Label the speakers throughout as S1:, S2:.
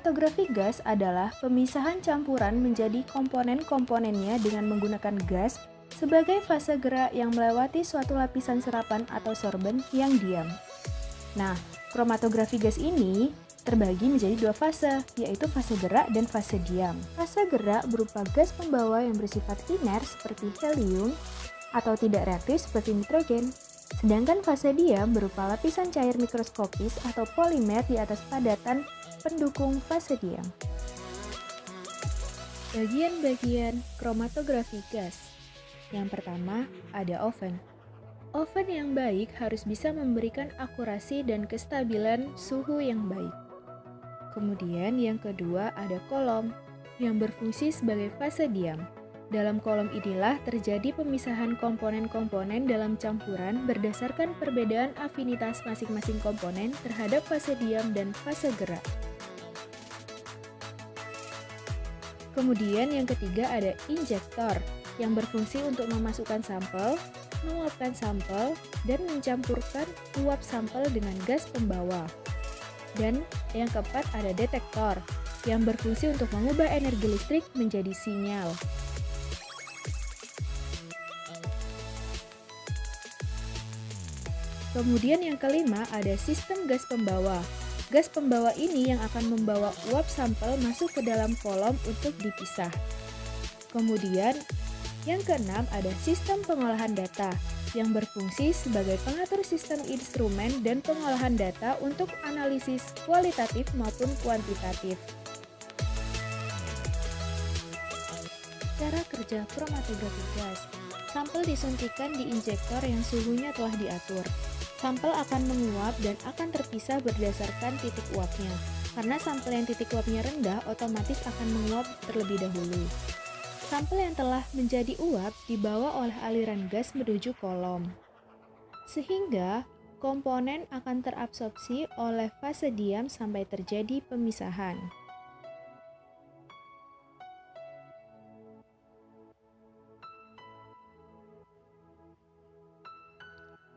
S1: Kromatografi gas adalah pemisahan campuran menjadi komponen-komponennya dengan menggunakan gas sebagai fase gerak yang melewati suatu lapisan serapan atau sorben yang diam. Nah, kromatografi gas ini terbagi menjadi dua fase, yaitu fase gerak dan fase diam. Fase gerak berupa gas pembawa yang bersifat iner seperti helium atau tidak reaktif seperti nitrogen. Sedangkan fase diam berupa lapisan cair mikroskopis atau polimer di atas padatan pendukung fase diam. Bagian-bagian kromatografi gas. Yang pertama, ada oven. Oven yang baik harus bisa memberikan akurasi dan kestabilan suhu yang baik. Kemudian yang kedua ada kolom, yang berfungsi sebagai fase diam. Dalam kolom inilah terjadi pemisahan komponen-komponen dalam campuran berdasarkan perbedaan afinitas masing-masing komponen terhadap fase diam dan fase gerak. Kemudian yang ketiga ada injektor, yang berfungsi untuk memasukkan sampel, menguapkan sampel, dan mencampurkan uap sampel dengan gas pembawa. Dan yang keempat ada detektor, yang berfungsi untuk mengubah energi listrik menjadi sinyal. Kemudian yang kelima ada sistem gas pembawa. Gas pembawa ini yang akan membawa uap sampel masuk ke dalam kolom untuk dipisah. Kemudian yang keenam ada sistem pengolahan data, yang berfungsi sebagai pengatur sistem instrumen dan pengolahan data untuk analisis kualitatif maupun kuantitatif. Cara kerja kromatografi gas. Sampel disuntikan di injektor yang suhunya telah diatur. Sampel akan menguap dan akan terpisah berdasarkan titik uapnya. Karena sampel yang titik uapnya rendah otomatis akan menguap terlebih dahulu. Sampel yang telah menjadi uap dibawa oleh aliran gas menuju kolom. Sehingga komponen akan terabsorpsi oleh fase diam sampai terjadi pemisahan.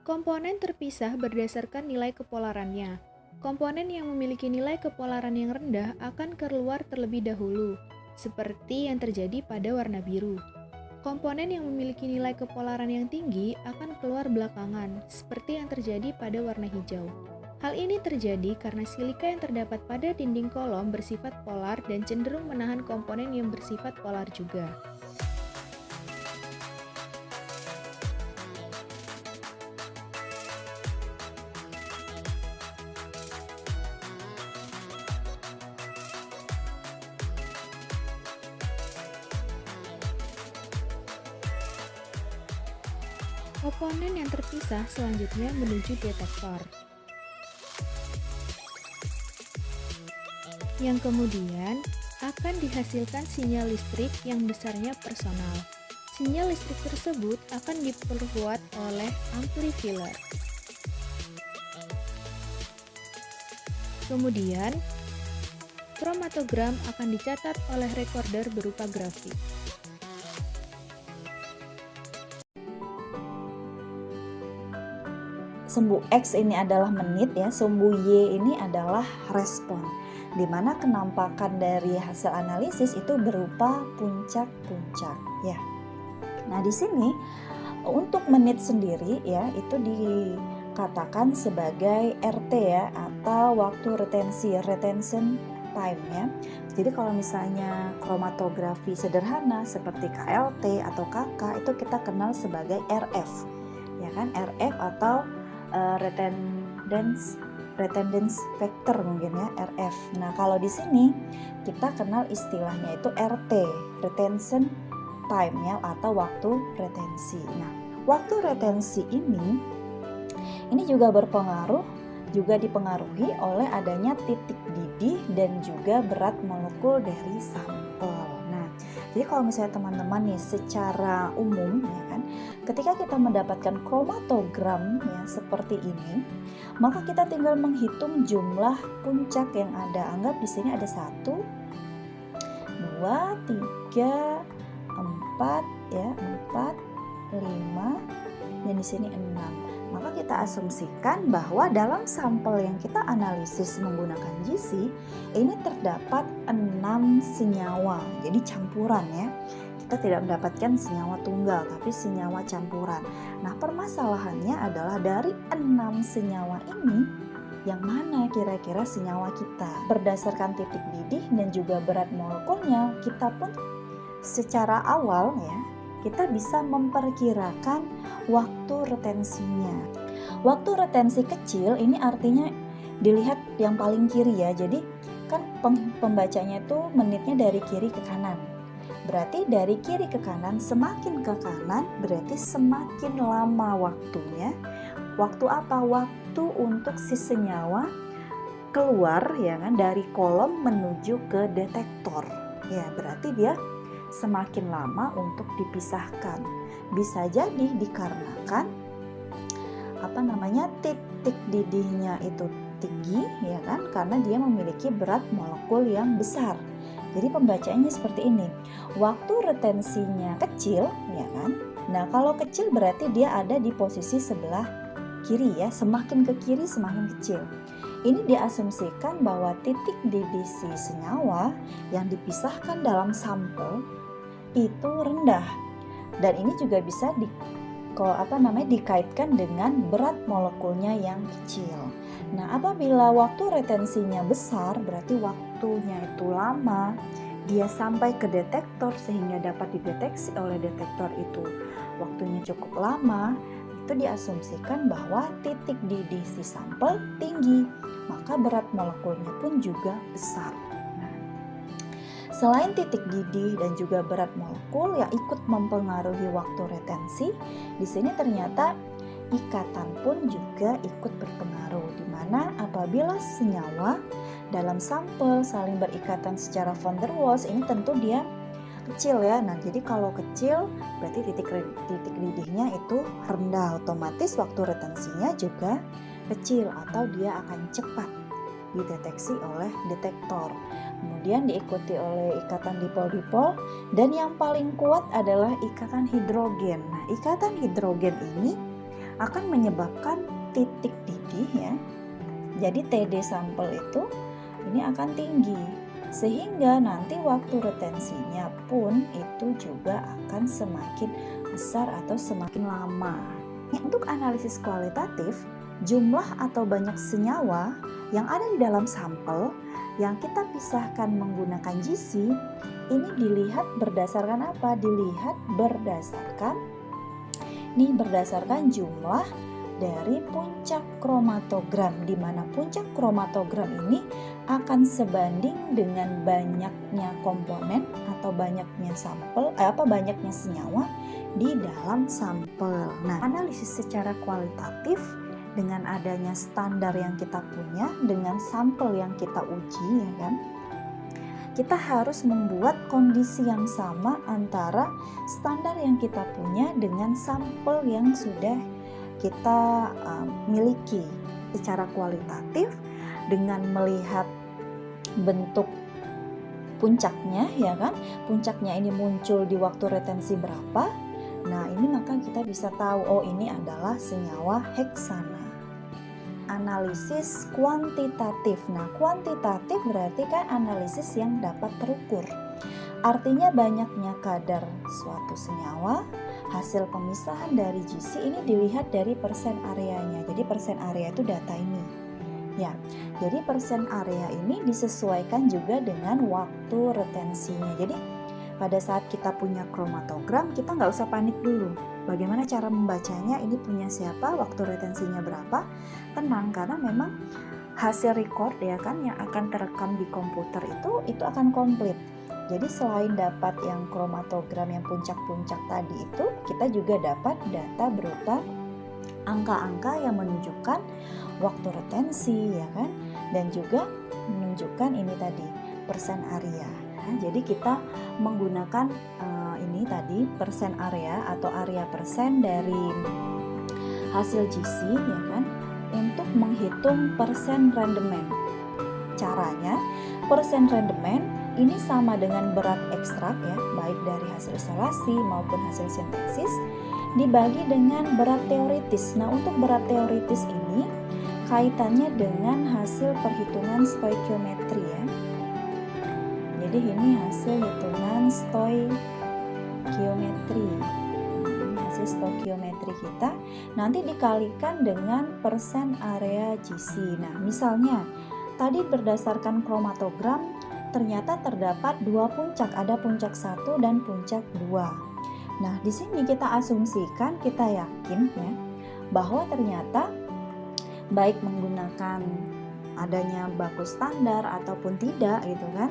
S1: Komponen terpisah berdasarkan nilai kepolarannya. Komponen yang memiliki nilai kepolaran yang rendah akan keluar terlebih dahulu, seperti yang terjadi pada warna biru. Komponen yang memiliki nilai kepolaran yang tinggi akan keluar belakangan, seperti yang terjadi pada warna hijau. Hal ini terjadi karena silika yang terdapat pada dinding kolom bersifat polar dan cenderung menahan komponen yang bersifat polar juga. Komponen yang terpisah selanjutnya menuju detektor, yang kemudian akan dihasilkan sinyal listrik yang besarnya personal. Sinyal listrik tersebut akan diperkuat oleh amplifier. Kemudian, kromatogram akan dicatat oleh recorder berupa grafik.
S2: Sumbu X ini adalah menit ya, sumbu Y ini adalah respon, di mana kenampakan dari hasil analisis itu berupa puncak-puncak ya. Nah, di sini untuk menit sendiri ya itu dikatakan sebagai RT ya, atau waktu retention time ya. Jadi kalau misalnya kromatografi sederhana seperti KLT atau KK itu kita kenal sebagai RF. Ya kan, RF atau retardance factor mungkin ya, RF. Nah, kalau di sini kita kenal istilahnya itu RT, retention time ya, atau waktu retensi. Nah, waktu retensi ini juga dipengaruhi oleh adanya titik didih dan juga berat molekul dari sampel. Nah, jadi kalau misalnya teman-teman nih secara umum ya kan, ketika kita mendapatkan kromatogram ya seperti ini, maka kita tinggal menghitung jumlah puncak yang ada. Anggap di sini ada 1, 2, 3, 4 ya, 4, 5 dan di sini 6. maka kita asumsikan bahwa dalam sampel yang kita analisis menggunakan GC ini terdapat 6 senyawa, jadi campuran ya. Kita tidak mendapatkan senyawa tunggal tapi senyawa campuran. Nah, permasalahannya adalah dari 6 senyawa ini yang mana kira-kira senyawa kita. Berdasarkan titik didih dan juga berat molekulnya, kita pun secara awal ya, kita bisa memperkirakan waktu retensinya. Waktu retensi kecil ini artinya dilihat yang paling kiri ya. Jadi kan pembacanya itu menitnya dari kiri ke kanan. Berarti dari kiri ke kanan, semakin ke kanan berarti semakin lama waktunya. Waktu apa? Waktu untuk si senyawa keluar ya kan dari kolom menuju ke detektor. Ya, berarti dia semakin lama untuk dipisahkan. Bisa jadi dikarenakan titik didihnya itu tinggi ya kan, karena dia memiliki berat molekul yang besar. Jadi pembacaannya seperti ini. Waktu retensinya kecil ya kan. Nah, kalau kecil berarti dia ada di posisi sebelah kiri ya, semakin ke kiri semakin kecil. Ini diasumsikan bahwa titik didih si senyawa yang dipisahkan dalam sampel itu rendah, dan ini juga bisa dikaitkan dengan berat molekulnya yang kecil. Nah, apabila waktu retensinya besar berarti waktunya itu lama, dia sampai ke detektor sehingga dapat dideteksi oleh detektor itu waktunya cukup lama, itu diasumsikan bahwa titik didih si sampel tinggi, maka berat molekulnya pun juga besar. Selain titik didih dan juga berat molekul yang ikut mempengaruhi waktu retensi, di sini ternyata ikatan pun juga ikut berpengaruh, di mana apabila senyawa dalam sampel saling berikatan secara van der Waals, ini tentu dia kecil ya. Nah, jadi kalau kecil berarti titik didihnya itu rendah, otomatis waktu retensinya juga kecil atau dia akan cepat dideteksi oleh detektor. Kemudian diikuti oleh ikatan dipol-dipol, dan yang paling kuat adalah ikatan hidrogen. Nah, ikatan hidrogen ini akan menyebabkan titik didih ya. Jadi TD sampel itu ini akan tinggi, sehingga nanti waktu retensinya pun itu juga akan semakin besar atau semakin lama. Untuk analisis kualitatif, jumlah atau banyak senyawa yang ada di dalam sampel yang kita pisahkan menggunakan GC ini dilihat berdasarkan apa? Dilihat berdasarkan jumlah dari puncak kromatogram, di mana puncak kromatogram ini akan sebanding dengan banyaknya komponen atau banyaknya banyaknya senyawa di dalam sampel. Nah, analisis secara kualitatif dengan adanya standar yang kita punya, dengan sampel yang kita uji ya kan, kita harus membuat kondisi yang sama antara standar yang kita punya dengan sampel yang sudah kita miliki secara kualitatif, dengan melihat bentuk puncaknya ya kan, puncaknya ini muncul di waktu retensi berapa. Nah, ini maka kita bisa tahu, oh ini adalah senyawa heksana. Analisis kuantitatif. Nah, kuantitatif berarti kan analisis yang dapat terukur. Artinya banyaknya kadar suatu senyawa, hasil pemisahan dari GC ini dilihat dari persen areanya. Jadi persen area itu data ini. Ya, jadi persen area ini disesuaikan juga dengan waktu retensinya. Jadi pada saat kita punya kromatogram, kita nggak usah panik dulu. Bagaimana cara membacanya, ini punya siapa, waktu retensinya berapa, tenang, karena memang hasil record ya kan yang akan terekam di komputer itu akan komplit. Jadi selain dapat yang kromatogram yang puncak-puncak tadi itu, kita juga dapat data berupa angka-angka yang menunjukkan waktu retensi ya kan, dan juga menunjukkan ini tadi persen area. Nah, jadi kita menggunakan ini tadi persen area atau area persen dari hasil GC ya kan, untuk menghitung persen rendemen. Caranya, persen rendemen ini sama dengan berat ekstrak ya, baik dari hasil isolasi maupun hasil sintesis, dibagi dengan berat teoritis. Nah, untuk berat teoritis ini kaitannya dengan hasil perhitungan stoikiometri ya. Jadi ini hasil hitungan stoikiometri. Hasil stoikiometri kita nanti dikalikan dengan persen area GC. Nah, misalnya tadi berdasarkan kromatogram ternyata terdapat dua puncak, ada puncak 1 dan puncak 2. Nah, di sini kita asumsikan, kita yakin ya, bahwa ternyata baik menggunakan adanya baku standar ataupun tidak gitu kan.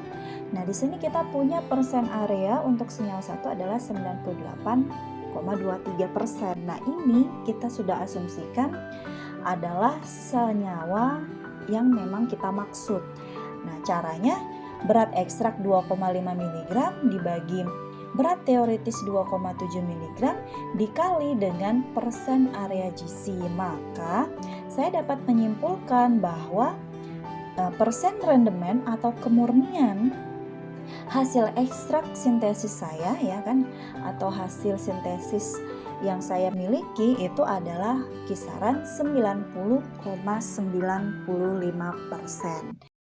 S2: Nah, di sini kita punya persen area untuk senyawa 1 adalah 98,23%. Nah, ini kita sudah asumsikan adalah senyawa yang memang kita maksud. Nah, caranya berat ekstrak 2,5 mg dibagi berat teoritis 2,7 mg dikali dengan persen area GC. Maka saya dapat menyimpulkan bahwa persen rendemen atau kemurnian hasil ekstrak sintesis saya ya kan, atau hasil sintesis yang saya miliki itu adalah kisaran 90,95%.